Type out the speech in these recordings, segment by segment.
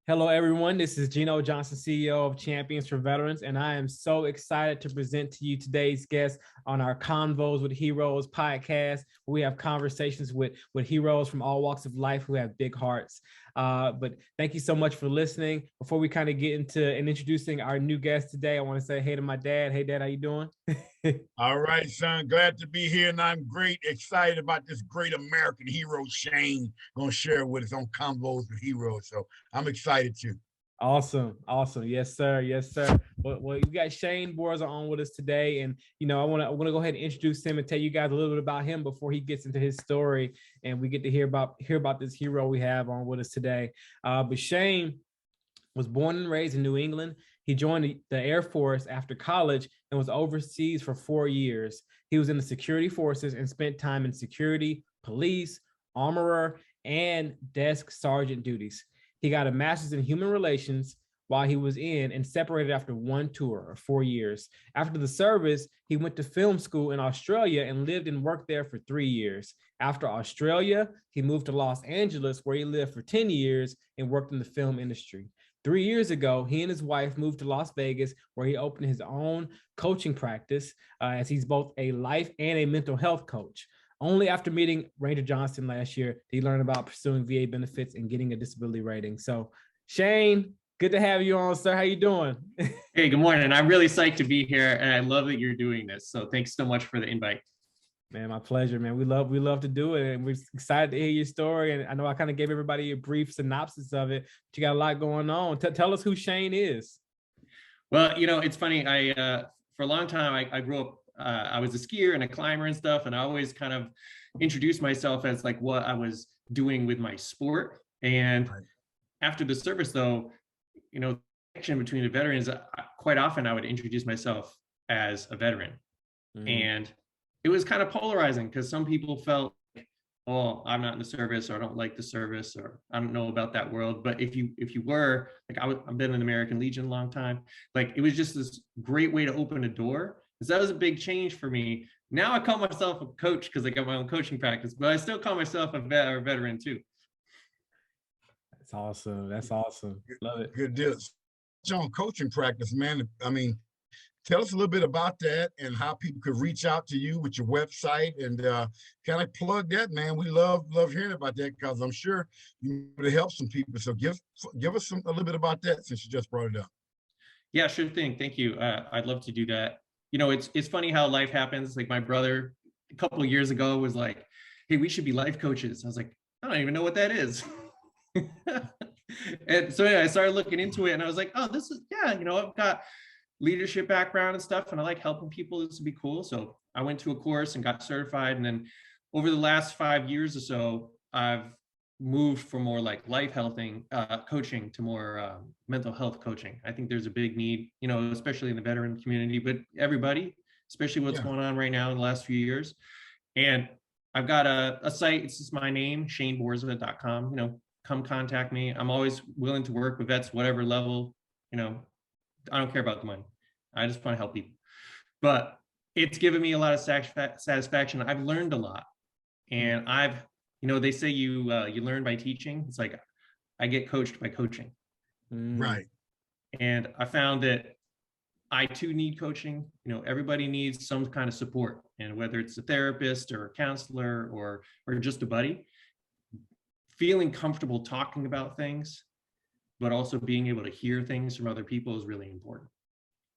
Hello, everyone. This is Gino Johnson, CEO of Champions for Veterans, and I am so excited to present to you today's guest on our Convos with Heroes podcast. We have conversations with heroes from all walks of life who have big hearts. But thank you so much for listening. Before we kind of get into and introducing our new guest today, I want to say hey to my dad. Hey, Dad, how you doing? All right, son. Glad to be here, and I'm excited about this great American hero Shane gonna share with us on Convos with Heroes. So I'm excited too. Awesome. Yes, sir. Yes, sir. Well, we got Shane Borza on with us today, and I want to go ahead and introduce him and tell you guys a little bit about him before he gets into his story, and we get to hear about this hero we have on with us today. But Shane was born and raised in New England. He joined the Air Force after college and was overseas for 4 years. He was in the security forces and spent time in security, police, armorer, and desk sergeant duties. He got a master's in human relations while he was in and separated after one tour of 4 years. After the service, he went to film school in Australia and lived and worked there for 3 years. After Australia, he moved to Los Angeles, where he lived for 10 years and worked in the film industry. 3 years ago, he and his wife moved to Las Vegas, where he opened his own coaching practice, as he's both a life and a mental health coach. Only after meeting Ranger Johnston last year did he learn about pursuing VA benefits and getting a disability rating. So, Shane, good to have you on, sir. How you doing? Hey, good morning. I'm really psyched to be here, and I love that you're doing this. So thanks so much for the invite. Man, my pleasure, man. We love to do it, and we're excited to hear your story. And I know I kind of gave everybody a brief synopsis of it, but you got a lot going on. Tell us who Shane is. Well, it's funny. For a long time, I grew up. I was a skier and a climber and stuff, and I always kind of introduced myself as like what I was doing with my sport. And after the service, though, the connection between the veterans, quite often I would introduce myself as a veteran, and it was kind of polarizing because some people felt, oh, I'm not in the service, or I don't like the service, or I don't know about that world. But if you were, like, I've been in the American Legion a long time, like it was just this great way to open a door. So that was a big change for me. Now I call myself a coach because I got my own coaching practice, but I still call myself a veteran too. That's awesome. That's awesome. Love it. Good deal. On coaching practice, man. I mean, tell us a little bit about that and how people could reach out to you with your website and kind of plug that, man. We love hearing about that because I'm sure you would help some people. So give us a little bit about that since you just brought it up. Yeah, sure thing. Thank you. I'd love to do that. It's funny how life happens. Like my brother a couple of years ago was like, hey, we should be life coaches. I was like, I don't even know what that is. And so anyway, I started looking into it and I was like, oh, this is, I've got leadership background and stuff, and I like helping people. This would be cool. So I went to a course and got certified. And then over the last 5 years or so, I've moved from more like life coaching to more mental health coaching. I think there's a big need, especially in the veteran community, but everybody, especially what's going on right now in the last few years. And I've got a site. It's just my name, shaneborza.com. Come contact me. I'm always willing to work with vets, whatever level. I don't care about the money. I just want to help people. But it's given me a lot of satisfaction. I've learned a lot, and they say you learn by teaching. It's like I get coached by coaching. Right. And I found that I too need coaching. Everybody needs some kind of support, and whether it's a therapist or a counselor or just a buddy, feeling comfortable talking about things, but also being able to hear things from other people is really important.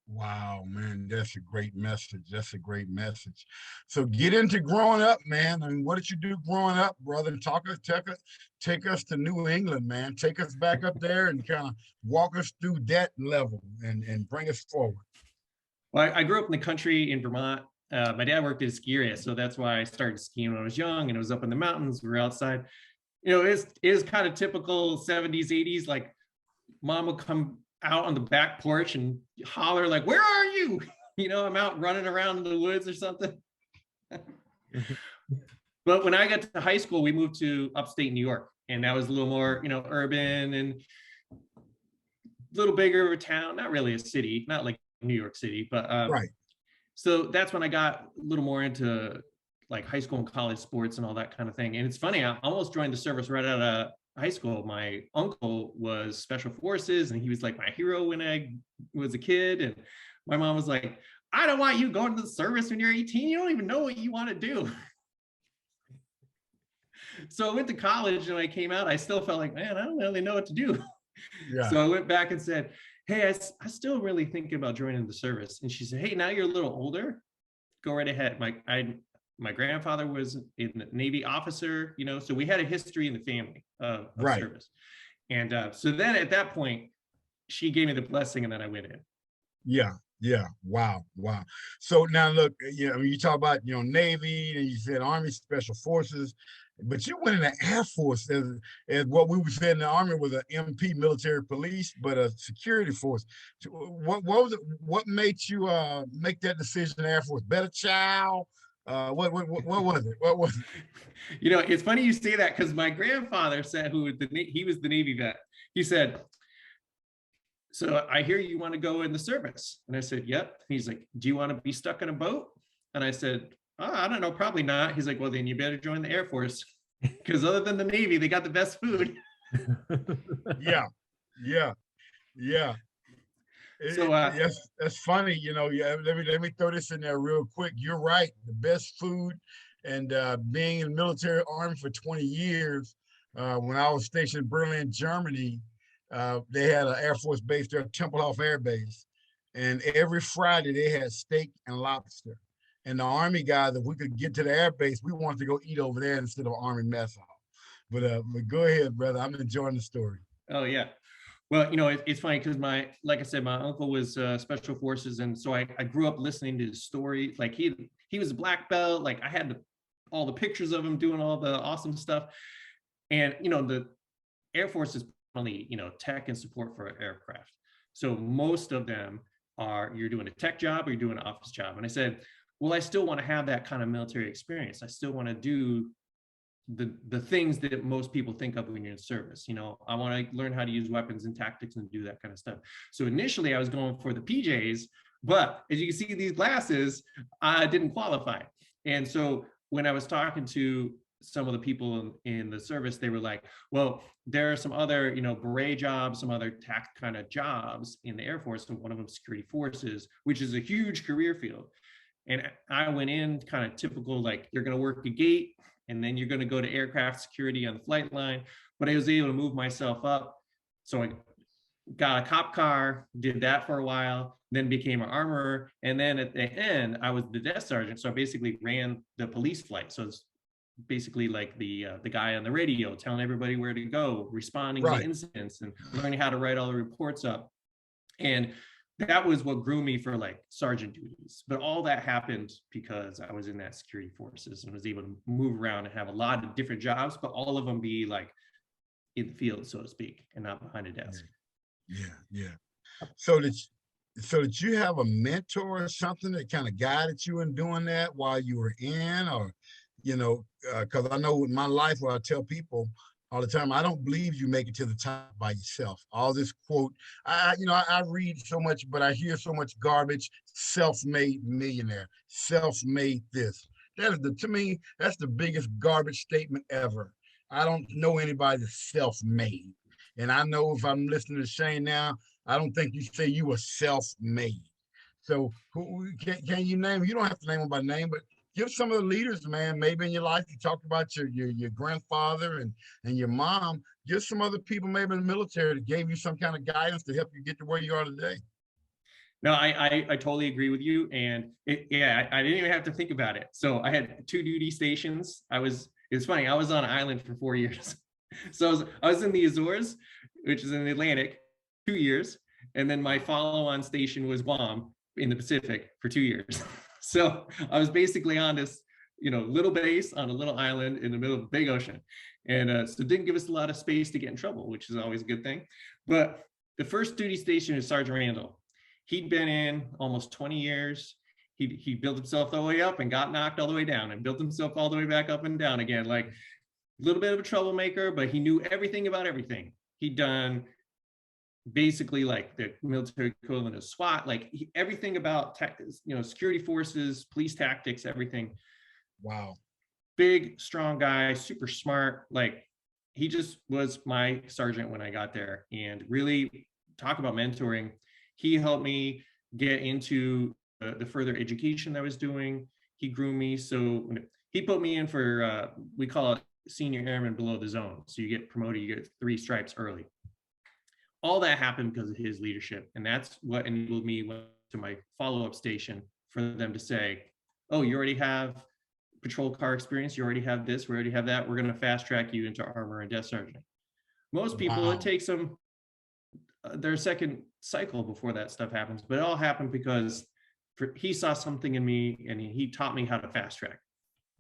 Wow, man, that's a great message. That's a great message. So get into growing up, man. I mean, what did you do growing up, brother? Take us to New England, man. Take us back up there and kind of walk us through that level and bring us forward. Well, I grew up in the country in Vermont. My dad worked at a ski area, so that's why I started skiing when I was young, and it was up in the mountains. We were outside. It is kind of typical 70s, 80s, like mom would come out on the back porch and holler like, where are you? I'm out running around in the woods or something. But when I got to high school, we moved to upstate New York, and that was a little more, urban and a little bigger of a town, not really a city, not like New York City, but right. So that's when I got a little more into like high school and college sports and all that kind of thing. And it's funny, I almost joined the service right out high school, my uncle was special forces and he was like my hero when I was a kid. And my mom was like, I don't want you going to the service when you're 18. You don't even know what you want to do. So I went to college and when I came out, I still felt like, man, I don't really know what to do. Yeah. So I went back and said, hey, I still really thinking about joining the service. And she said, hey, now you're a little older, go right ahead. My grandfather was a Navy officer, you know, so we had a history in the family of Right. service. And so then at that point, she gave me the blessing and then I went in. Yeah. Yeah. Wow. Wow. So now look, you know, you talk about, you know, Navy and you said Army Special Forces, but you went in the Air Force as what we would say in the Army was an MP, military police, but a security force. What was it? What made you make that decision in the Air Force? Better child? What was it? What was it? You know, it's funny you say that because my grandfather said, he was the Navy vet. He said, so I hear you want to go in the service. And I said, yep. He's like, do you want to be stuck in a boat? And I said, oh, I don't know, probably not. He's like, well, then you better join the Air Force because other than the Navy, they got the best food. Yeah. Yeah. Yeah. So Yes, that's funny. You know, yeah, let me throw this in there real quick. You're right. The best food and being in the military army for 20 years, when I was stationed in Berlin, Germany, they had an Air Force base there, Tempelhof Air Base. And every Friday they had steak and lobster. And the Army guys, if we could get to the air base, we wanted to go eat over there instead of Army mess hall. But go ahead, brother. I'm enjoying the story. oh yeah. Well, you know, it's funny because like I said, my uncle was special forces. And so I grew up listening to his story. Like he was a black belt. Like I had all the pictures of him doing all the awesome stuff. And, you know, the Air Force is only, you know, tech and support for aircraft. So most of them are, you're doing a tech job or you're doing an office job. And I said, well, I still want to have that kind of military experience. I still want to do the things that most people think of when you're in service. You know, I want to learn how to use weapons and tactics and do that kind of stuff. So initially I was going for the PJs, but as you can see these glasses, I didn't qualify. And so when I was talking to some of the people in the service, they were like, well, there are some other, you know, beret jobs, some other tact kind of jobs in the Air Force, and one of them security forces, which is a huge career field. And I went in kind of typical, like you're going to work a gate and then you're going to go to aircraft security on the flight line. But I was able to move myself up. So I got a cop car, did that for a while, then became an armorer. And then at the end, I was the desk sergeant. So I basically ran the police flight. So it's basically like the guy on the radio telling everybody where to go, responding to incidents and learning how to write all the reports up. And that was what grew me for like sergeant duties. But all that happened because I was in that security forces and was able to move around and have a lot of different jobs, but all of them be like in the field, so to speak, and not behind a desk. Yeah. So did you have a mentor or something that kind of guided you in doing that while you were in, or, you know, because I know in my life where I tell people all the time, I don't believe you make it to the top by yourself. All this quote, I read so much, but I hear so much garbage. Self-made millionaire, self-made this. That is to me, that's the biggest garbage statement ever. I don't know anybody that's self-made. And I know if I'm listening to Shane now, I don't think you say you were self-made. So who can you name? You don't have to name them by name, but give some of the leaders, man, maybe in your life. You talked about your grandfather and your mom. Give some other people maybe in the military that gave you some kind of guidance to help you get to where you are today. No, I totally agree with you. And I didn't even have to think about it. So I had 2 duty stations. It's funny, I was on an island for 4 years. So I was in the Azores, which is in the Atlantic, 2 years. And then my follow-on station was Guam in the Pacific for 2 years. So I was basically on this, you know, little base on a little island in the middle of the big ocean. And so it didn't give us a lot of space to get in trouble, which is always a good thing. But the first duty station is Sergeant Randall. He'd been in almost 20 years. He built himself all the way up and got knocked all the way down and built himself all the way back up and down again. Like a little bit of a troublemaker, but he knew everything about everything. He'd done basically like the military equivalent of SWAT, like everything about security forces, police tactics, everything. Wow. Big, strong guy, super smart, like he just was my sergeant when I got there. And really, talk about mentoring. He helped me get into the further education that I was doing. He grew me. So he put me in for, we call it senior airman below the zone. So you get promoted, you get 3 stripes early. All that happened because of his leadership. And that's what enabled me to my follow-up station for them to say, oh, you already have patrol car experience. You already have this, we already have that. We're going to fast track you into armor and desk sergeant. Most people, Wow. it takes them their second cycle before that stuff happens, but it all happened because he saw something in me and he taught me how to fast track.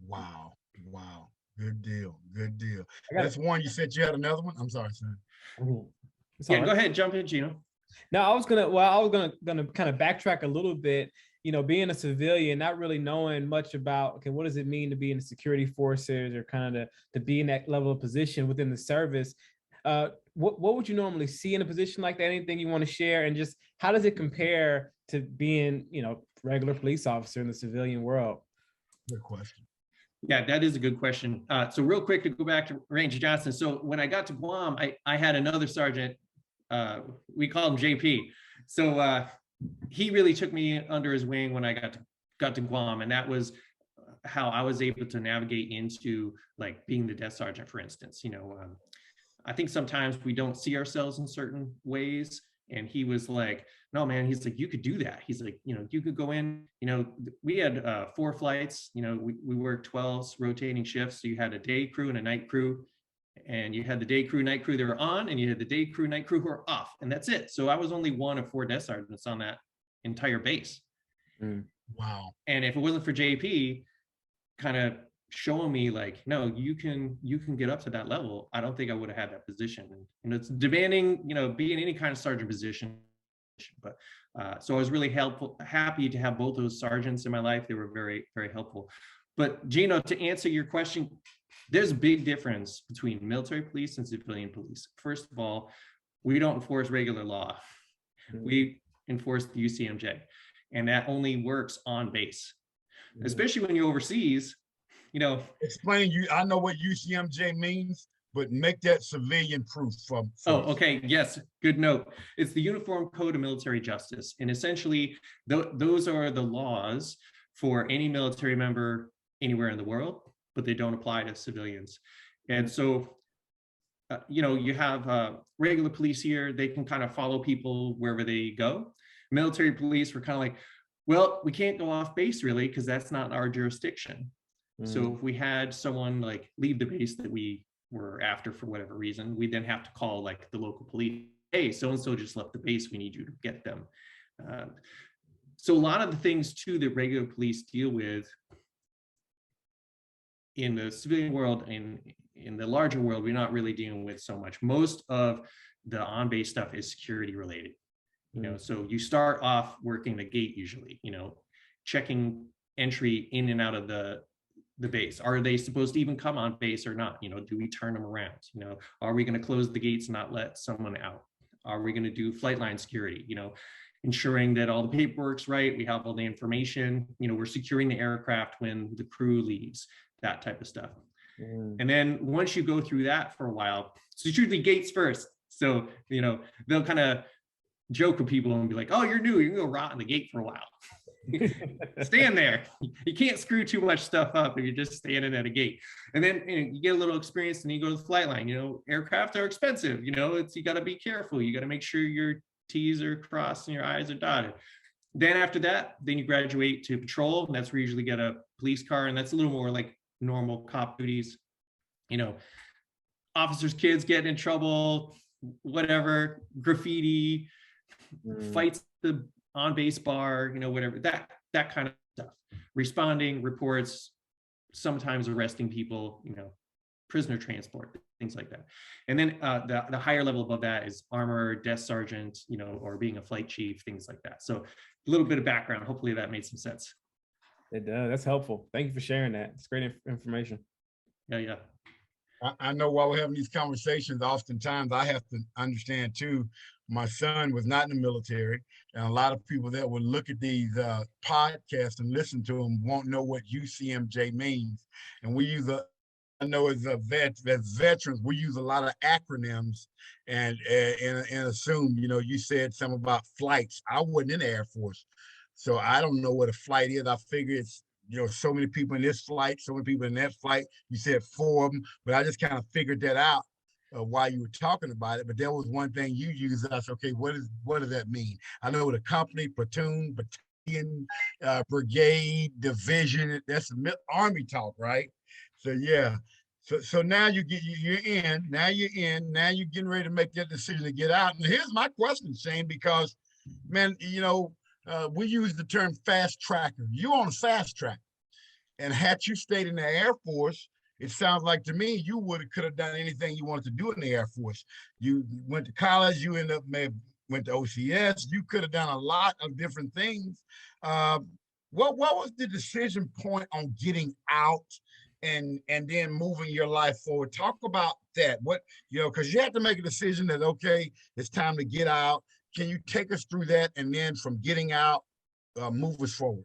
Wow. Wow. Good deal. Good deal. got That's one. You said you had another one? I'm sorry, sir. Yeah, go ahead, jump in, Gino. No, I was gonna kind of backtrack a little bit. You know, being a civilian, not really knowing much about, okay, what does it mean to be in the security forces or kind of to be in that level of position within the service? What would you normally see in a position like that? Anything you want to share? And just how does it compare to being, you know, regular police officer in the civilian world? Good question. Yeah, that is a good question. So real quick to go back to Ranger Johnson. So when I got to Guam, I had another sergeant, we called him JP. So he really took me under his wing when I got to Guam. And that was how I was able to navigate into like being the desk sergeant, for instance. You know, I think sometimes we don't see ourselves in certain ways. And he was like, no, man, he's like, you could do that. He's like, you know, you could go in, you know, we had 4 flights, you know, we worked 12 rotating shifts. So you had a day crew and a night crew, and you had the day crew, night crew that were on, and you had the day crew, night crew who are off. And that's it. So I was only one of 4 desk sergeants on that entire base. Wow. And if it wasn't for JP kind of showing me like, no, you can get up to that level, I don't think I would have had that position. And it's demanding, you know, be in any kind of sergeant position. But so I was really happy to have both those sergeants in my life. They were very, very helpful. But Gino, to answer your question, there's a big difference between military police and civilian police. First of all, we don't enforce regular law. We enforce the UCMJ, and that only works on base, especially when you're overseas. You know, explain I know what UCMJ means, but make that civilian proof from. Oh, okay. Yes. Good note. It's the Uniform Code of Military Justice. And essentially, those are the laws for any military member anywhere in the world, but they don't apply to civilians. And so, you know, you have regular police here. They can kind of follow people wherever they go. Military police were kind of like, well, we can't go off base really, because that's not our jurisdiction. So if we had someone like leave the base that we were after for whatever reason, we then have to call like the local police. Hey, so-and-so just left the base. We need you to get them. So a lot of the things too that regular police deal with in the civilian world and in the larger world, we're not really dealing with so much. Most of the on-base stuff is security related. You know, so you start off working the gate usually, you know, checking entry in and out of the base. Are they supposed to even come on base or not? You know, do we turn them around? You know, are we going to close the gates and not let someone out? Are we going to do flight line security? You know, ensuring that all the paperwork's right, we have all the information, you know, we're securing the aircraft when the crew leaves, that type of stuff. And then once you go through that for a while, so it's usually gates first. So, you know, they'll kind of joke with people and be like, oh, you're new, you can go rot in the gate for a while. Stand there. You can't screw too much stuff up if you're just standing at a gate. And then you get a little experience and you go to the flight line. You know, aircraft are expensive. You know, you got to be careful. You got to make sure your T's are crossed and your I's are dotted. Then after that, then you graduate to patrol. And that's where you usually get a police car. And that's a little more like normal cop duties. You know, officers' kids get in trouble, whatever, graffiti, fights the on-base bar, you know, whatever, that kind of stuff. Responding, reports, sometimes arresting people, you know, prisoner transport, things like that. And then the higher level above that is armor, desk sergeant, you know, or being a flight chief, things like that. So a little bit of background. Hopefully that made some sense. It does. That's helpful. Thank you for sharing that. It's great information. Yeah. I know while we're having these conversations, oftentimes I have to understand too, my son was not in the military, and a lot of people that will look at these podcasts and listen to them won't know what UCMJ means. And we use I know as veterans, we use a lot of acronyms and assume, you said something about flights. I wasn't in the Air Force, so I don't know what a flight is. I figure it's, so many people in this flight, so many people in that flight. You said 4 of them, but I just kind of figured that out while you were talking about it. But there was one thing you used. I said, okay, what does that mean? I know the company, platoon, battalion, brigade, division. That's Army talk, right? So yeah. So now you're in. Now you're in. Now you're getting ready to make that decision to get out. And here's my question, Shane, because man, we use the term fast tracker. You're on a fast track, and had you stayed in the Air Force, it sounds like to me you could have done anything you wanted to do in the Air Force. You went to college. You went to OCS. You could have done a lot of different things. What was the decision point on getting out and then moving your life forward? Talk about that. What, because you have to make a decision that, okay, it's time to get out. Can you take us through that, and then from getting out, move us forward?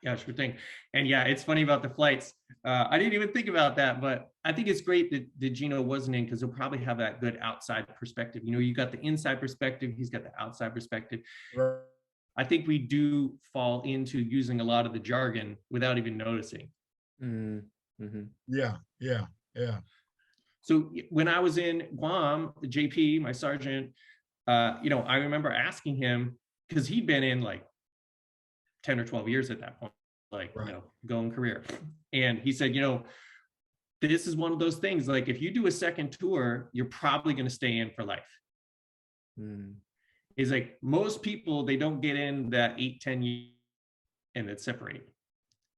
Yeah, sure thing. And yeah, it's funny about the flights. I didn't even think about that, but I think it's great that Gino wasn't in, because he'll probably have that good outside perspective. You got the inside perspective, he's got the outside perspective. Right. I think we do fall into using a lot of the jargon without even noticing. Mm-hmm. Yeah. So when I was in Guam, the JP, my sergeant, I remember asking him, because he'd been in like 10 or 12 years at that point, like, right. Going career. And he said, this is one of those things, like if you do a second tour, you're probably going to stay in for life. He's like, most people, they don't get in that 8-10 years and then separate.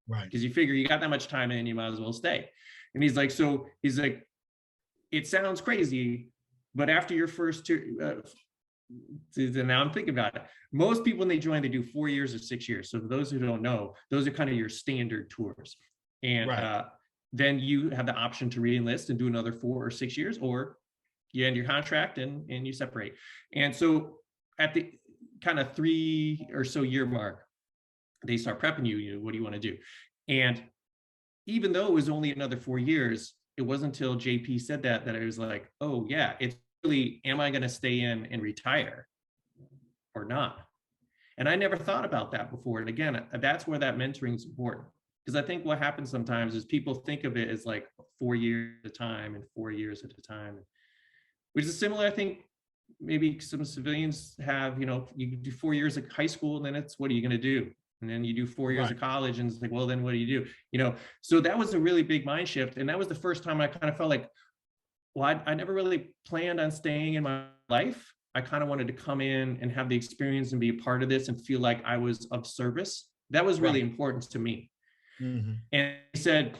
Right. Because you figure you got that much time in, you might as well stay. And he's like, it sounds crazy, but after your first tour, now I'm thinking about it. Most people, when they join, they do 4 years or 6 years. So for those who don't know, those are kind of your standard tours. And right. Then you have the option to re-enlist and do another 4 or 6 years, or you end your contract and you separate. And so at the kind of 3 or so year mark, they start prepping you, what do you want to do? And even though it was only another 4 years, it wasn't until JP said that I was like, oh yeah, it's really, am I going to stay in and retire or not? And I never thought about that before. And again, that's where that mentoring is important. Because I think what happens sometimes is people think of it as like 4 years at a time and 4 years at a time, which is similar. I think maybe some civilians have, you do 4 years of high school, and then it's, what are you going to do? And then you do 4 years of college, and it's like, well, then what do you do? So that was a really big mind shift. And that was the first time I kind of felt like, well, I never really planned on staying in my life. I kind of wanted to come in and have the experience and be a part of this and feel like I was of service. That was really important to me. Mm-hmm. And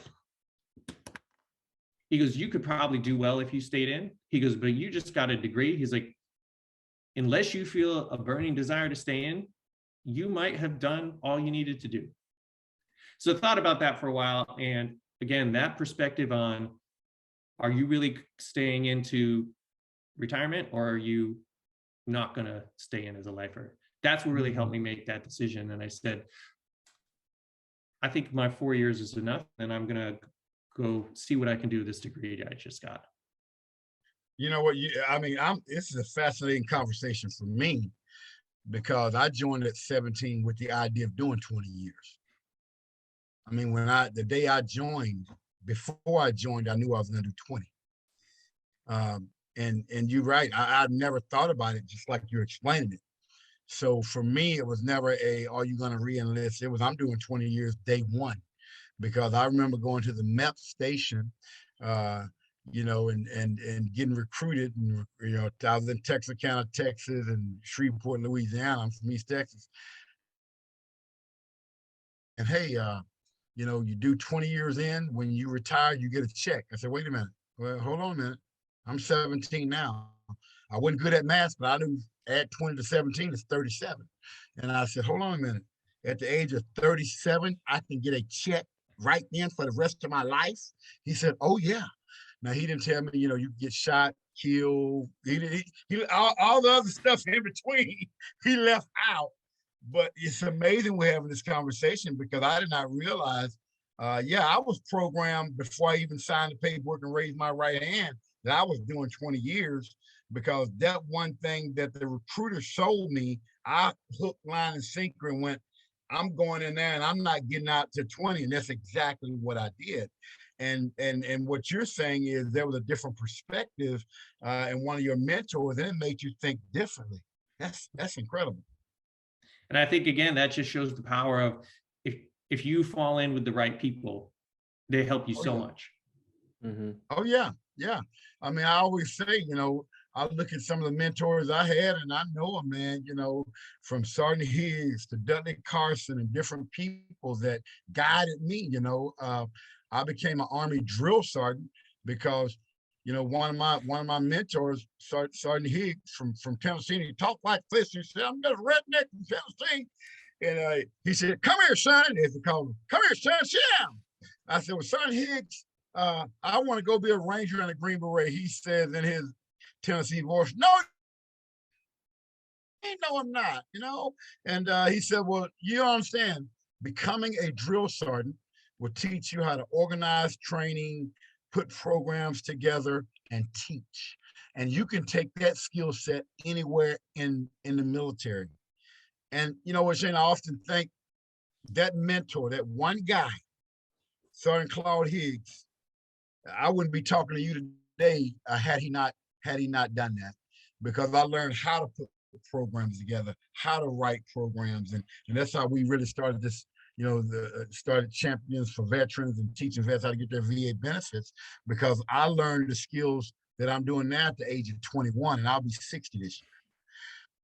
he goes, you could probably do well if you stayed in. He goes, but you just got a degree. He's like, unless you feel a burning desire to stay in, you might have done all you needed to do. So I thought about that for a while. And again, that perspective on, are you really staying into retirement, or are you not going to stay in as a lifer? That's what really helped me make that decision. And I said, I think my 4 years is enough, and I'm going to go see what I can do with this degree I just got. You know what? This is a fascinating conversation for me, because I joined at 17 with the idea of doing 20 years. I mean, the day I joined, before I joined, I knew I was going to do 20. And you're right. I've never thought about it just like you're explaining it. So for me, it was never are you going to re-enlist? It was, I'm doing 20 years day one, because I remember going to the MEP station, and getting recruited. And, I was in Texarkana, Texas, and Shreveport, Louisiana. I'm from East Texas. And hey, you do 20 years in, when you retire, you get a check. I said, wait a minute. Well, hold on a minute. I'm 17 now. I wasn't good at math, but I knew add 20 to 17 is 37. And I said, hold on a minute. At the age of 37, I can get a check right then for the rest of my life. He said, oh yeah. Now, he didn't tell me, you get shot, killed, all the other stuff in between, he left out. But it's amazing we're having this conversation, because I did not realize Yeah, I was programmed before I even signed the paperwork and raised my right hand that I was doing 20 years, because that one thing that the recruiter sold me, I hook, line, and sinker and went, I'm going in there and I'm not getting out to 20. And that's exactly what I did. And what you're saying is there was a different perspective in one of your mentors, and it made you think differently. That's incredible. And I think, again, that just shows the power of, if you fall in with the right people, they help you Oh, so yeah. much. Oh yeah, yeah. I mean, I always say, I look at some of the mentors I had, and I know them, man. From Sergeant Higgs to Dudley Carson and different people that guided me. I became an Army drill sergeant because, one of my mentors, Sergeant Higgs from Tennessee, he talked like this. He said, "I'm just a redneck from Tennessee," and he said, "Come here, son," as he called him. "Come here, son, sit down." I said, "Well, Sergeant Higgs, I want to go be a Ranger and a Green Beret." He says in his Tennessee voice, "No, I'm not, And he said, "Well, you don't understand. Becoming a drill sergeant will teach you how to organize training, put programs together, and teach. And you can take that skill set anywhere in the military." And you know what, Shane, I often think that mentor, that one guy, Sergeant Claude Higgs, I wouldn't be talking to you today had he not done that, because I learned how to put programs together, how to write programs, and that's how we really started this. Started Champions for Veterans and teaching vets how to get their VA benefits, because I learned the skills that I'm doing now at the age of 21, and I'll be 60 this year.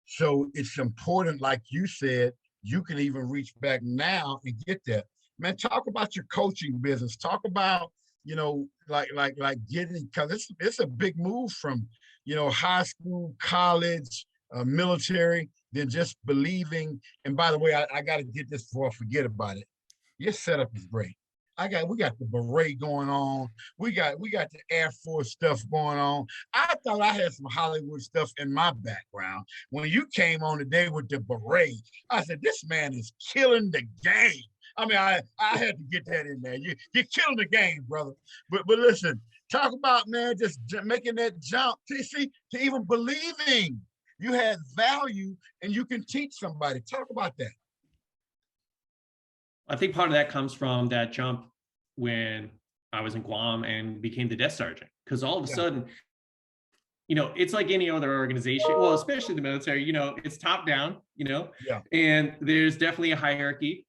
So it's important, like you said, you can even reach back now and get that. Man, talk about your coaching business. Talk about, like getting, because it's a big move from, high school, college, military, then just believing. And by the way, I got to get this before I forget about it. Your setup is great. We got the beret going on. We got the Air Force stuff going on. I thought I had some Hollywood stuff in my background. When you came on today with the beret, I said, this man is killing the game. I mean, I had to get that in there. You're killing the game, brother. But listen, talk about, man, just making that jump to even believing you had value and you can teach somebody. Talk about that. I think part of that comes from that jump when I was in Guam and became the desk sergeant, because all of a sudden, it's like any other organization, well, especially the military, it's top down, and there's definitely a hierarchy.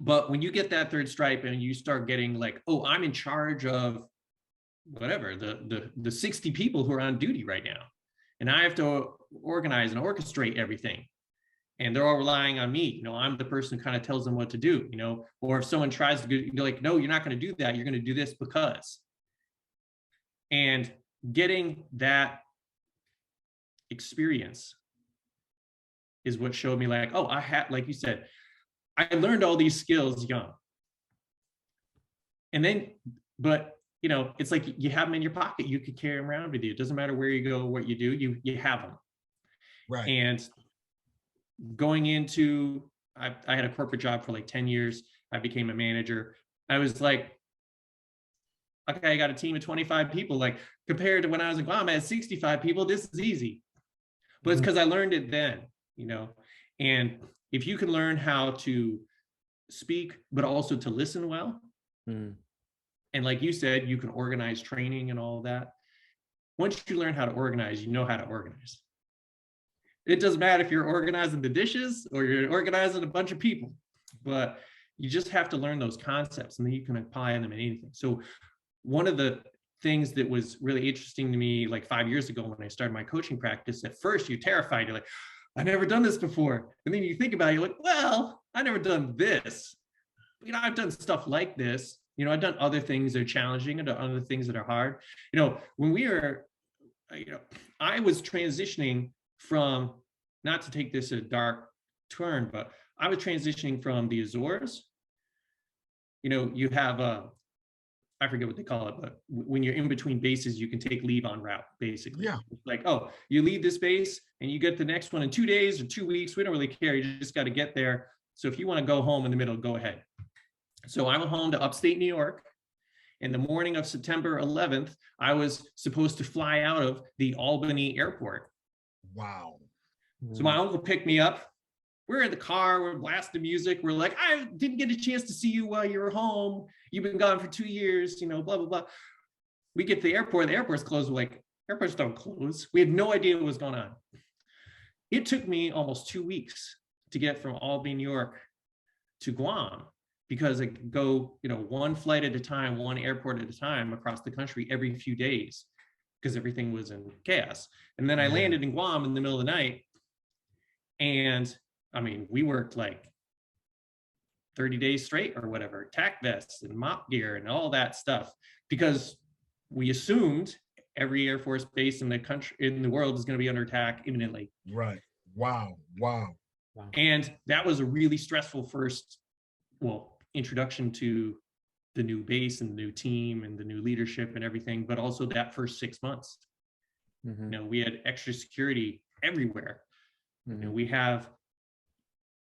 But when you get that third stripe and you start getting like, oh, I'm in charge of whatever, the 60 people who are on duty right now, and I have to organize and orchestrate everything. And they're all relying on me. I'm the person who kind of tells them what to do, or if someone tries to do, like, no, you're not going to do that. You're going to do this because. And getting that experience is what showed me like, oh, I had, like you said, I learned all these skills young. And then, but it's like you have them in your pocket. You could carry them around with you. It doesn't matter where you go, what you do, you have them. Right. And going into, I had a corporate job for like 10 years. I became a manager. I was like, okay, I got a team of 25 people. Like, compared to when I was in Guam, I had 65 people. This is easy. But it's because I learned it then, and if you can learn how to speak, but also to listen well. And like you said, you can organize training and all of that. Once you learn how to organize, you know how to organize. It doesn't matter if you're organizing the dishes or you're organizing a bunch of people, but you just have to learn those concepts, and then you can apply them in anything. So one of the things that was really interesting to me, like 5 years ago when I started my coaching practice, at first you're terrified. You're like, I've never done this before. And then you think about it, you're like, well, I've never done this. I've done stuff like this. I've done other things that are challenging and other things that are hard. When we were, I was transitioning from, not to take this a dark turn, but I was transitioning from the Azores. You have I forget what they call it, but when you're in between bases, you can take leave on route, basically. Yeah. Like, oh, you leave this base and you get the next one in 2 days or 2 weeks. We don't really care. You just got to get there. So if you want to go home in the middle, go ahead. So I went home to upstate New York. In the morning of September 11th, I was supposed to fly out of the Albany airport. Wow. So my uncle picked me up. We're in the car, we're blasting music. We're like, I didn't get a chance to see you while you were home. You've been gone for 2 years, you know, blah, blah, blah. We get to the airport's closed. We're like, airports don't close. We had no idea what was going on. It took me almost 2 weeks to get from Albany, New York to Guam, because I could go, you know, one flight at a time, one airport at a time across the country every few days, because everything was in chaos. And then I landed in Guam in the middle of the night. And I mean, we worked like 30 days straight or whatever, tack vests and mop gear and all that stuff, because we assumed every Air Force base in the country, in the world, is going to be under attack imminently. Right. Wow. Wow. And that was a really stressful first, well, introduction to the new base and the new team and the new leadership and everything, but also that first 6 months. You know, we had extra security everywhere. You know,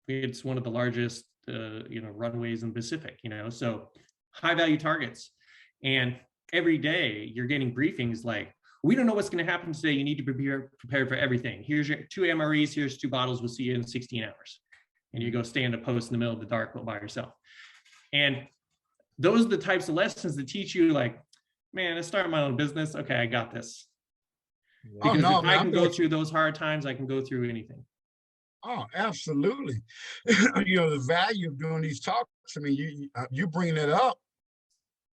it's one of the largest, you know, runways in the Pacific, you know, so high value targets. And every day you're getting briefings like, we don't know what's going to happen today. You need to be prepared for everything. Here's your 2 MREs. Here's 2 bottles. We'll see you in 16 hours. And you go stand a post in the middle of the dark by yourself. And those are the types of lessons that teach you, like, man, I started my own business. Okay, I got this. Because if I can go through those hard times, I can go through anything. Oh, absolutely. You know, the value of doing these talks, I mean, you bringing it up.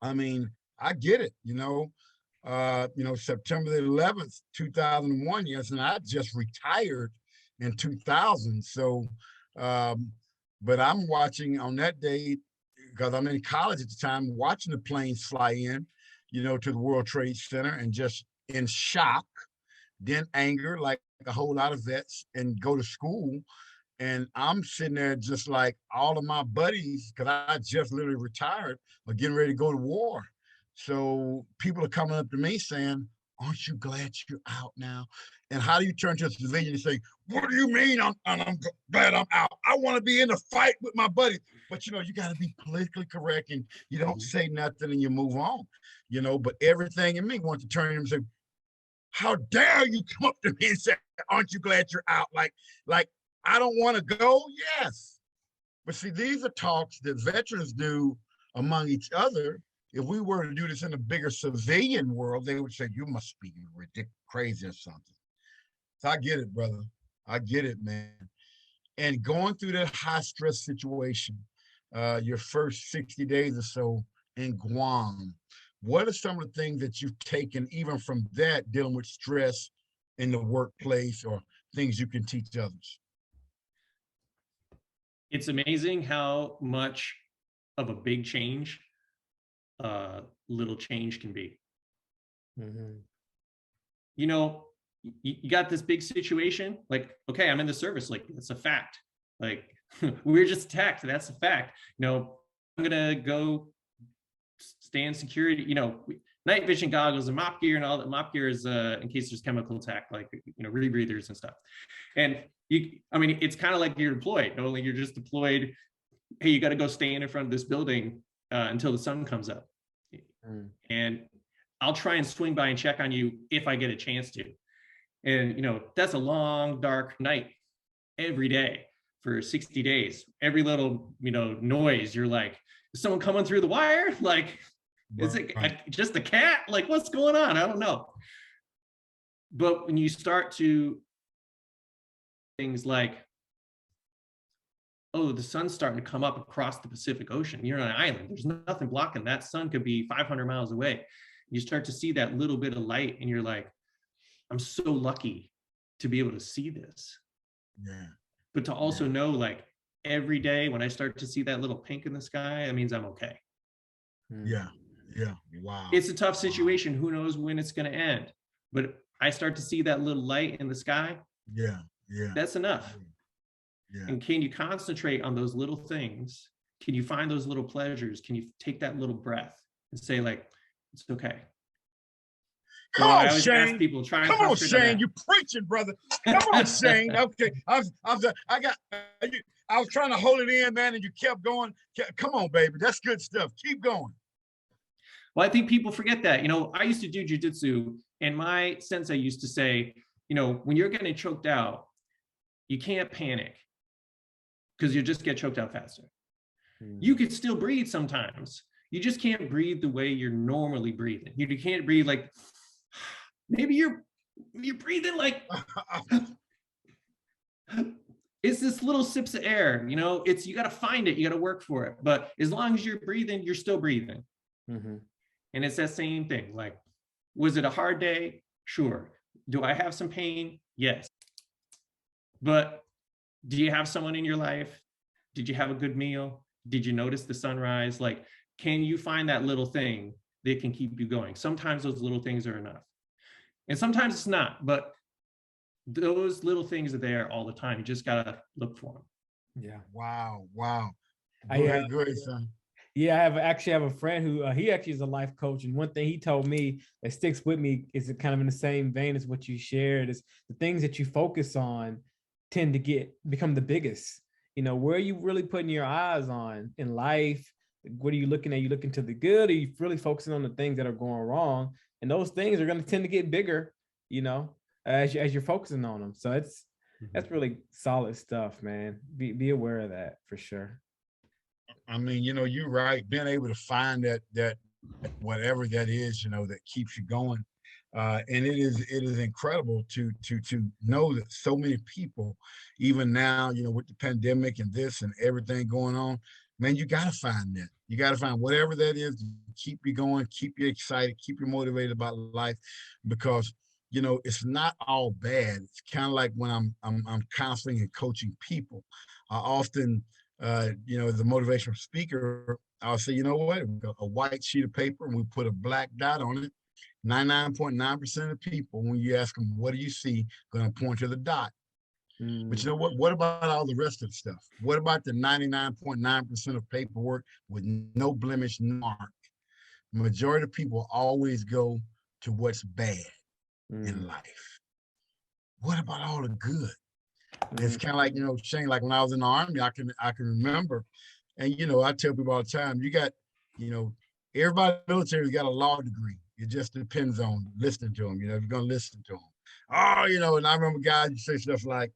I mean, I get it, you know, September the 11th, 2001, yes, and I just retired in 2000. So, but I'm watching on that day, because I'm in college at the time, watching the planes fly in, you know, to the World Trade Center, and just in shock, then anger, like a whole lot of vets, and go to school. And I'm sitting there just like all of my buddies, because I just literally retired, are getting ready to go to war. So people are coming up to me saying, aren't you glad you're out now? And how do you turn to a civilian and say, what do you mean I'm glad I'm out? I want to be in a fight with my buddies. But, you know, you got to be politically correct, and you don't say nothing and you move on, you know, but everything in me wants to turn to him and say, how dare you come up to me and say, aren't you glad you're out? Like I don't want to go. Yes. But see, these are talks that veterans do among each other. If we were to do this in a bigger civilian world, they would say, you must be ridiculous, crazy or something. So I get it, brother. I get it, man. And going through that high stress situation, your first 60 days or so in Guam, what are some of the things that you've taken even from that, dealing with stress in the workplace, or things you can teach others? It's amazing how much of a big change little change can be. You know, you got this big situation, like, okay, I'm in the service, like, it's a fact. Like, we're just attacked, that's a fact. You know, I'm gonna go stand security, you know, night vision goggles and mop gear, and all that. Mop gear is in case there's chemical attack, like, you know, rebreathers and stuff. And I mean, it's kind of like you're deployed, only you're just deployed. Hey, you got to go stand in front of this building until the sun comes up. And I'll try and swing by and check on you if I get a chance to. And, you know, that's a long, dark night every day for 60 days. Every little, you know, noise, you're like, is someone coming through the wire? Like, is it just a cat? Like, what's going on? I don't know. But when you start to things like, oh, the sun's starting to come up across the Pacific Ocean. You're on an island. There's nothing blocking that sun. Could be 500 miles away. You start to see that little bit of light, and you're like, I'm so lucky to be able to see this. Yeah. But to also know, like, every day when I start to see that little pink in the sky, that means I'm okay. Yeah. Yeah. Wow. It's a tough situation. Who knows when it's going to end? But I start to see that little light in the sky. Yeah. Yeah. That's enough. Yeah. And can you concentrate on those little things? Can you find those little pleasures? Can you take that little breath and say, like, it's okay? Come so on, I always Shane. ask people, try and Come on, concentrate on Shane. that. You're preaching, brother. Come on, Shane. Okay. I I was trying to hold it in, man, and you kept going. Come on, baby. That's good stuff. Keep going. Well, I think people forget that. You know, I used to do jujitsu, and my sensei used to say, you know, when you're getting choked out, you can't panic because you'll just get choked out faster. You could still breathe sometimes. You just can't breathe the way you're normally breathing. You can't breathe like, maybe you're breathing like, it's this little sips of air, you know, you got to find it, you got to work for it. But as long as you're breathing, you're still breathing. Mm-hmm. And it's that same thing. Like, was it a hard day? Sure. Do I have some pain? Yes. But do you have someone in your life? Did you have a good meal? Did you notice the sunrise? Like, can you find that little thing that can keep you going? Sometimes those little things are enough. And sometimes it's not, but those little things are there all the time. You just got to look for them. Yeah. Wow. Go I ahead, son. Yeah, I actually have a friend who he actually is a life coach, and one thing he told me that sticks with me is kind of in the same vein as what you shared, is the things that you focus on tend to become the biggest. You know, where are you really putting your eyes on in life? What are you looking at? You looking to the good, or are you really focusing on the things that are going wrong? And those things are going to tend to get bigger, you know, as you're focusing on them. So that's really solid stuff, man. Be aware of that for sure. I mean, you know, you're right. Being able to find that whatever that is, you know, that keeps you going. And it is incredible to know that so many people, even now, you know, with the pandemic and this and everything going on, man, you got to find that. You got to find whatever that is to keep you going, keep you excited, keep you motivated about life, because, you know, it's not all bad. It's kind of like when I'm counseling and coaching people. I often, you know, as a motivational speaker, I'll say, you know what, a white sheet of paper and we put a black dot on it. 99.9% of people, when you ask them, what do you see, going to point to the dot. But you know what? What about all the rest of the stuff? What about the 99.9% of paperwork with no blemish, no mark? The majority of people always go to what's bad in life. What about all the good? It's kind of like, you know, Shane, like when I was in the Army, I can remember, and, you know, I tell people all the time, you got, you know, everybody in the military's got a law degree. It just depends on listening to them, you know, if you're going to listen to them. Oh, you know, and I remember guys say stuff like,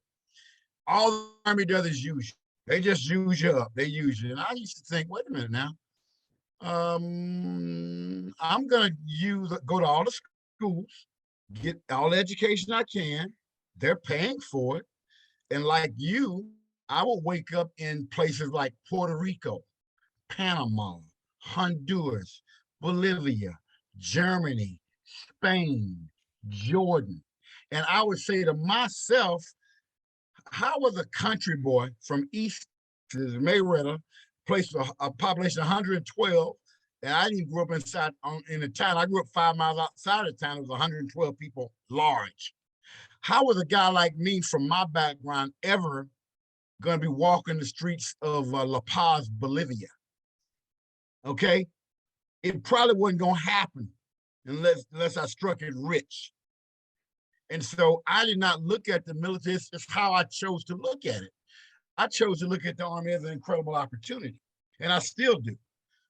all the Army does is use you. They just use you up. They use you. And I used to think, wait a minute now. I'm going to go to all the schools, get all the education I can. They're paying for it. And like you, I will wake up in places like Puerto Rico, Panama, Honduras, Bolivia, Germany, Spain, Jordan. And I would say to myself, how was a country boy from East Mayweather, place of a population of 112, and I didn't grow up in the town. I grew up 5 miles outside of town. It was 112 people large. How was a guy like me from my background ever going to be walking the streets of La Paz, Bolivia? Okay, it probably wasn't going to happen unless I struck it rich. And so I did not look at the military. It's how I chose to look at it. I chose to look at the Army as an incredible opportunity, and I still do.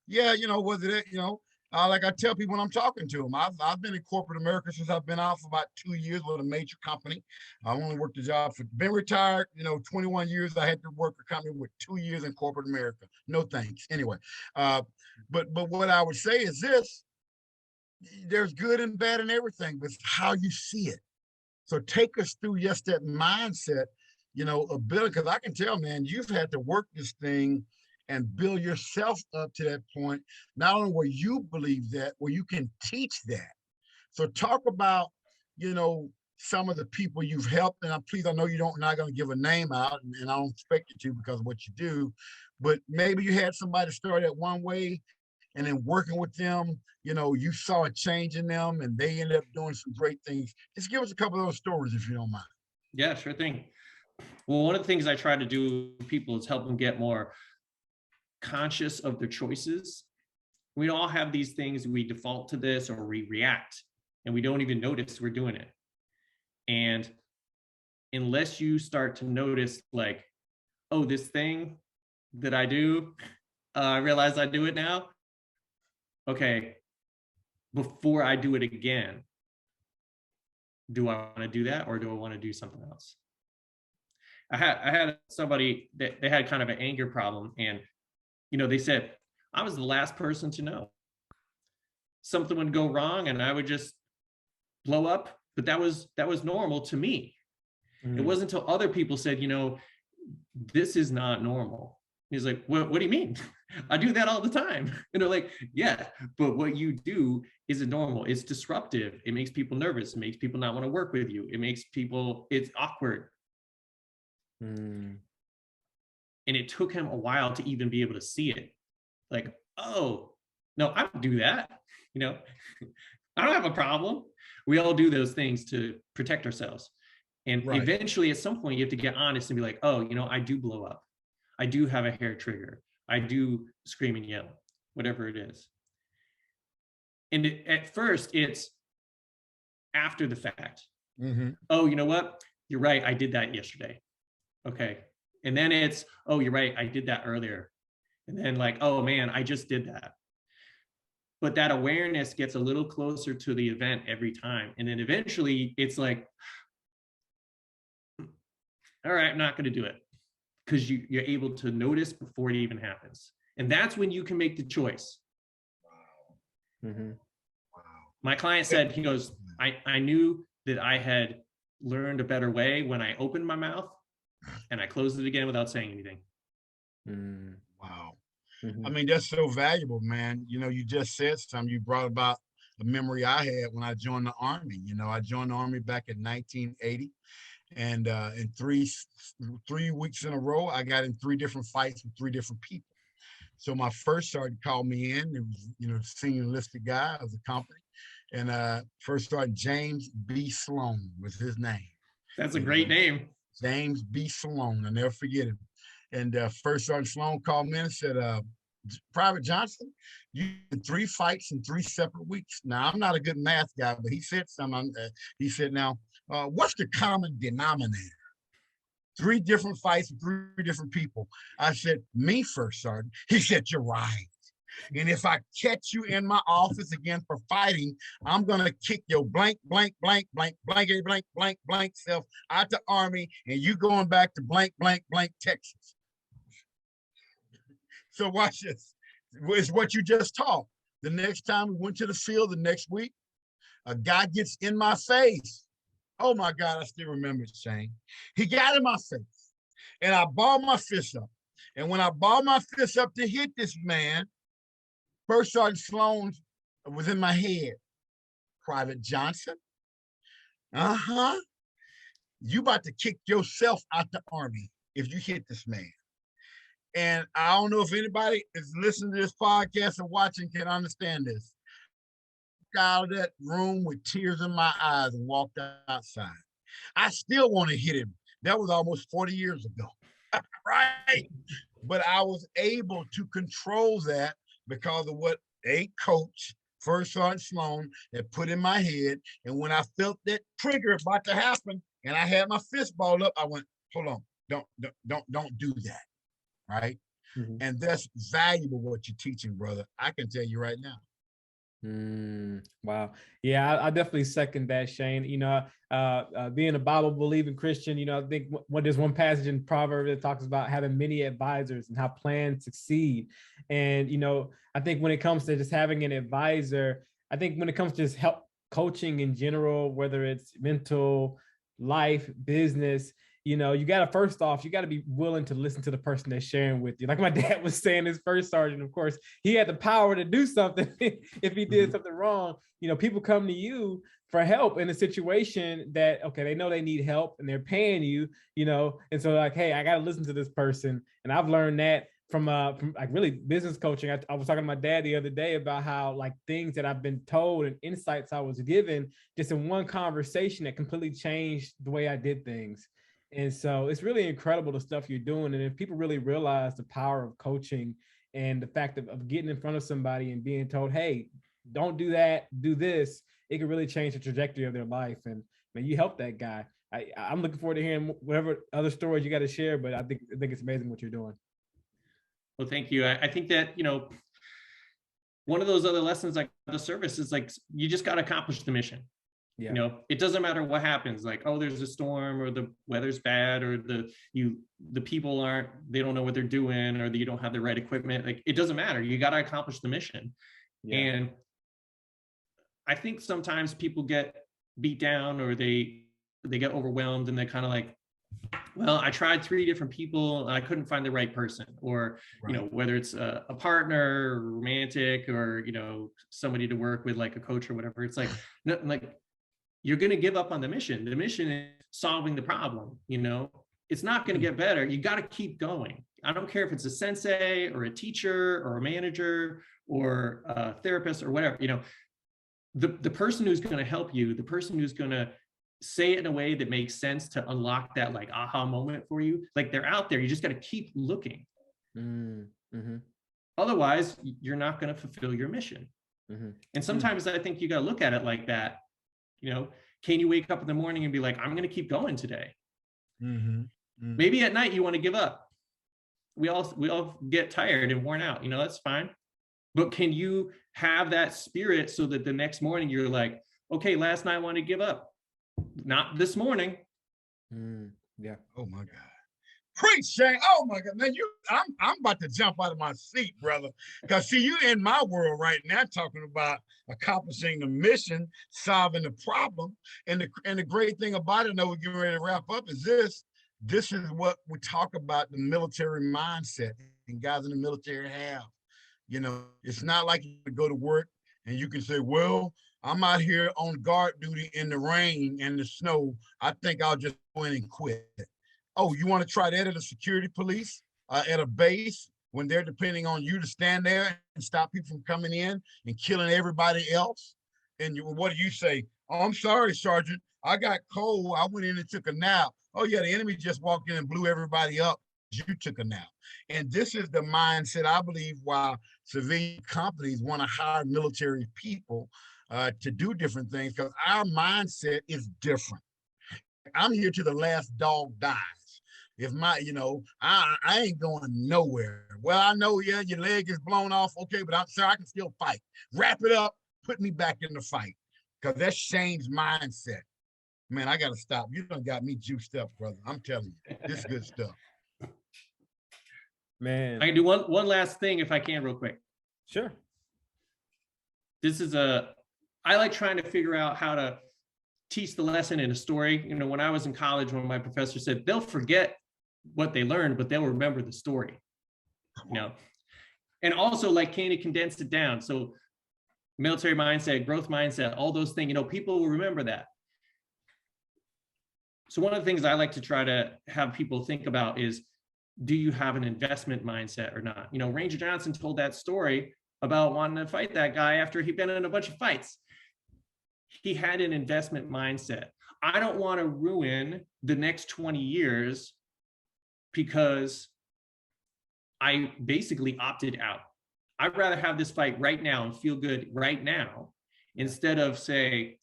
Yeah, you know, whether that, you know, like I tell people when I'm talking to them, I've been in corporate America since I've been out for about 2 years with a major company. I only worked a job been retired, you know, 21 years. I had to work a company with 2 years in corporate America. No thanks. Anyway, but what I would say is this: there's good and bad in everything, but it's how you see it. So take us through just that mindset, you know, ability, because I can tell, man, you've had to work this thing and build yourself up to that point, not only where you believe that, where you can teach that. So talk about, you know, some of the people you've helped, and please, I know not going to give a name out, and I don't expect you to because of what you do, but maybe you had somebody start out one way, and then working with them, you know, you saw a change in them and they ended up doing some great things. Just give us a couple of those stories if you don't mind. Yeah, sure thing. Well, one of the things I try to do with people is help them get more conscious of their choices. We all have these things, we default to this or we react and we don't even notice we're doing it. And unless you start to notice, like, oh, this thing that I do, I realize I do it now. Okay, before I do it again, do I want to do that or do I want to do something else? I had somebody that they had kind of an anger problem, and they said I was the last person to know. Something would go wrong and I would just blow up, but that was normal to me. It wasn't until other people said, this is not normal. He's like, what do you mean? I do that all the time. And they're like, yeah, but what you do isn't normal. It's disruptive. It makes people nervous. It makes people not want to work with you. It's awkward. And it took him a while to even be able to see it. Like, oh, no, I don't do that. I don't have a problem. We all do those things to protect ourselves. And eventually at some point you have to get honest and be like, oh, I do blow up. I do have a hair trigger. I do scream and yell, whatever it is. And at first it's after the fact. Oh, you know what? You're right. I did that yesterday. Okay. And then it's, oh, you're right. I did that earlier. And then like, oh man, I just did that. But that awareness gets a little closer to the event every time. And then eventually it's like, all right, I'm not going to do it, because you're able to notice before it even happens. And that's when you can make the choice. Wow. Wow. My client said, he goes, I knew that I had learned a better way when I opened my mouth and I closed it again without saying anything. Wow. I mean, that's so valuable, man. You just said something. You brought about a memory I had when I joined the Army. I joined the Army back in 1980. And in three weeks in a row, I got in 3 different fights with 3 different people. So my first sergeant called me in. It was, senior enlisted guy of the company. And first sergeant James B. Sloan was his name. That's a great name. James B. Sloan. I'll never forget him. And first sergeant Sloan called me and said, Private Johnson, you did 3 fights in 3 separate weeks. Now, I'm not a good math guy, but he said something. He said, now, what's the common denominator? 3 different fights with 3 different people. I said, me first, sergeant. He said, you're right. And if I catch you in my office again for fighting, I'm going to kick your blank, blank, blank, blank, blank, blank, blank, blank self out the Army, and you going back to blank, blank, blank, Texas. So watch this. It's what you just taught. The next time we went to the field, the next week, a guy gets in my face. Oh my God, I still remember it, Shane. He got in my face and I balled my fist up. And when I balled my fist up to hit this man, First Sergeant Sloan was in my head. Private Johnson, you about to kick yourself out the Army if you hit this man. And I don't know if anybody is listening to this podcast or watching can understand this. Out of that room with tears in my eyes and walked outside. I still want to hit him. That was almost 40 years ago, right? But I was able to control that because of what a coach, First Sergeant Sloan, had put in my head. And when I felt that trigger about to happen, and I had my fist balled up, I went, hold on, don't do that. Right. And that's valuable what you're teaching, brother. I can tell you right now. Wow. Yeah, I definitely second that, Shane. Being a Bible believing Christian, I think there's one passage in Proverbs that talks about having many advisors and how plans succeed. And, I think when it comes to just having an advisor, I think when it comes to just help coaching in general, whether it's mental, life, business, you got to, first off, you got to be willing to listen to the person that's sharing with you. Like my dad was saying, his first sergeant, of course, he had the power to do something if he did something wrong. People come to you for help in a situation that, okay, they know they need help and they're paying you, and so like, hey, I got to listen to this person. And I've learned that from like really business coaching. I was talking to my dad the other day about how like things that I've been told and insights I was given just in one conversation that completely changed the way I did things. And so it's really incredible the stuff you're doing. And if people really realize the power of coaching and the fact of getting in front of somebody and being told, hey, don't do that, do this, it can really change the trajectory of their life. And man, you help that guy. I'm looking forward to hearing whatever other stories you got to share, but I think it's amazing what you're doing. Well, thank you. I think that, you know, one of those other lessons like the service is like, you just got to accomplish the mission. Yeah. You know, it doesn't matter what happens, like, oh, there's a storm, or the weather's bad, or the people they don't know what they're doing, or you don't have the right equipment. Like, it doesn't matter. You got to accomplish the mission. Yeah. And I think sometimes people get beat down, or they get overwhelmed, and they're kind of like, well, I tried 3 different people, I couldn't find the right person. Or, right, you know, whether it's a partner, or romantic, or, you know, somebody to work with, like a coach or whatever. It's like, no, like, you're going to give up on the mission. The mission is solving the problem. You know, it's not going to get better. You got to keep going. I don't care if it's a sensei, or a teacher, or a manager, or a therapist, or whatever. You know, the person who's going to help you, the person who's going to say it in a way that makes sense to unlock that like aha moment for you, like, they're out there. You just got to keep looking. Mm-hmm. Otherwise, you're not going to fulfill your mission. Mm-hmm. And sometimes I think you got to look at it like that. You know, can you wake up in the morning and be like, I'm going to keep going today? Mm-hmm. Mm-hmm. Maybe at night you want to give up. We all get tired and worn out. You know, that's fine. But can you have that spirit so that the next morning you're like, okay, last night I wanted to give up, not this morning. Yeah. Oh my God. Preach, Shane. Oh my God, man, I'm about to jump out of my seat, brother. Because see, you in my world right now talking about accomplishing the mission, solving the problem. And the great thing about it, I know we're getting ready to wrap up, is this is what we talk about, the military mindset, and guys in the military have. You know, it's not like you go to work and you can say, well, I'm out here on guard duty in the rain and the snow. I think I'll just go in and quit. Oh, you want to try that at a security police, at a base, when they're depending on you to stand there and stop people from coming in and killing everybody else? And what do you say? Oh, I'm sorry, Sergeant. I got cold. I went in and took a nap. Oh, yeah, the enemy just walked in and blew everybody up. You took a nap. And this is the mindset, I believe, why civilian companies want to hire military people to do different things, because our mindset is different. I'm here till the last dog dies. If my, you know, I ain't going nowhere. Well, I know, yeah, your leg is blown off. Okay, but I'm sorry, I can still fight. Wrap it up, put me back in the fight. Because that's Shane's mindset. Man, I got to stop. You done got me juiced up, brother. I'm telling you, this is good stuff. Man. I can do one last thing if I can real quick. Sure. I like trying to figure out how to teach the lesson in a story. You know, when I was in college, one of my professors said, they'll forget what they learned, but they'll remember the story. You know, and also, like, can you condense it down? So military mindset, growth mindset, all those things, you know, people will remember that. So one of the things I like to try to have people think about is, do you have an investment mindset or not? You know, Ranger Johnson told that story about wanting to fight that guy after he'd been in a bunch of fights. He had an investment mindset. I don't want to ruin the next 20 years because I basically opted out. I'd rather have this fight right now and feel good right now, instead of say,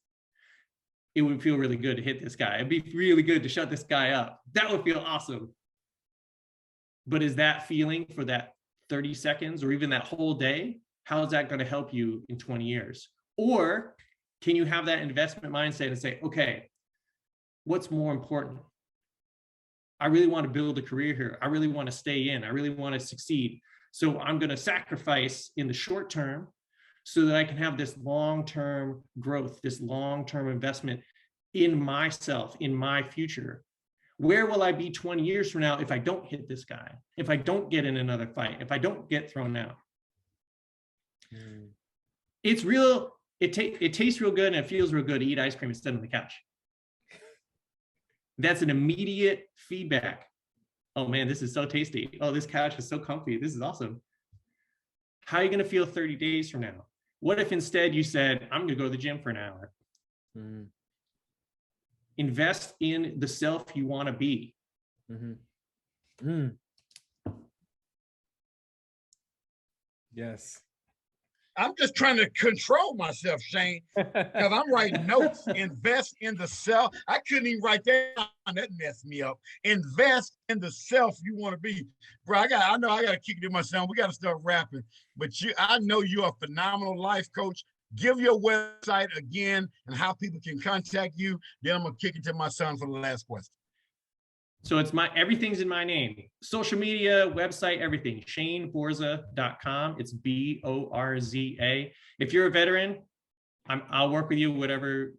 it would feel really good to hit this guy. It'd be really good to shut this guy up. That would feel awesome. But is that feeling for that 30 seconds or even that whole day, how is that going to help you in 20 years? Or can you have that investment mindset and say, okay, what's more important? I really want to build a career here. I really want to stay in. I really want to succeed. So I'm going to sacrifice in the short term so that I can have this long-term growth, this long-term investment in myself, in my future. Where will I be 20 years from now if I don't hit this guy, if I don't get in another fight, if I don't get thrown out? It's real. It tastes real good and it feels real good to eat ice cream instead on the couch. That's an immediate feedback. Oh man, this is so tasty. Oh, this couch is so comfy. This is awesome. How are you going to feel 30 days from now? What if instead you said, I'm going to go to the gym for an hour? Invest in the self you want to be. Yes. I'm just trying to control myself, Shane, because I'm writing notes. Invest in the self. I couldn't even write that down. That messed me up. Invest in the self you want to be. Bro, I know I got to kick it in myself. We got to start rapping. But I know you're a phenomenal life coach. Give your website again and how people can contact you. Then I'm going to kick it to my son for the last question. So it's everything's in my name. Social media, website, everything. ShaneBorza.com. It's BORZA. If you're a veteran, I'll work with you, whatever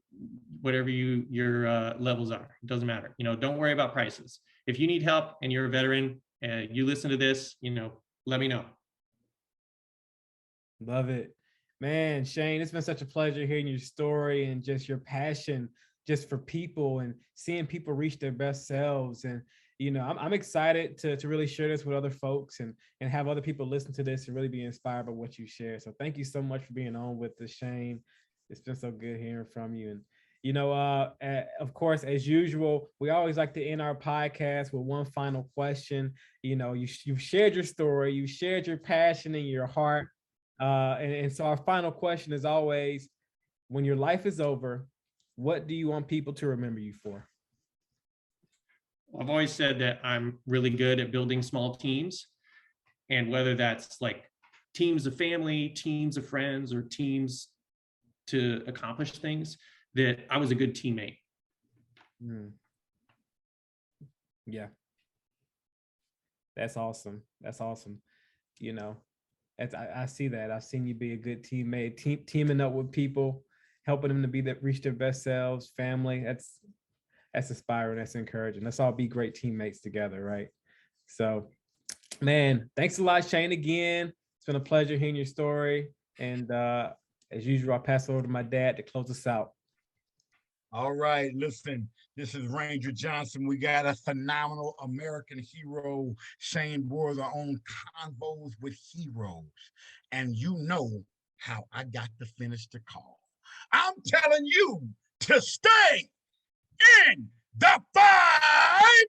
your levels are. It doesn't matter. Don't worry about prices. If you need help and you're a veteran, you listen to this, let me know. Love it. Man, Shane, it's been such a pleasure hearing your story and just your passion just for people and seeing people reach their best selves. And, I'm excited to really share this with other folks and have other people listen to this and really be inspired by what you share. So thank you so much for being on with us, Shane. It's been so good hearing from you. And, of course, as usual, we always like to end our podcast with one final question. You've shared your story, you shared your passion and your heart. And so our final question is always, when your life is over, what do you want people to remember you for? I've always said that I'm really good at building small teams. And whether that's like teams of family, teams of friends, or teams to accomplish things, that I was a good teammate. Yeah. That's awesome. That's awesome. I see that. I've seen you be a good teammate, teaming up with people, helping them to reach their best selves, family. That's inspiring. That's encouraging. Let's all be great teammates together, right? So, man, thanks a lot, Shane, again. It's been a pleasure hearing your story. And as usual, I'll pass it over to my dad to close us out. All right, listen, this is Ranger Johnson. We got a phenomenal American hero, Shane Borza, on Convos with Heroes. And you know how I got to finish the call. I'm telling you to stay in the fight.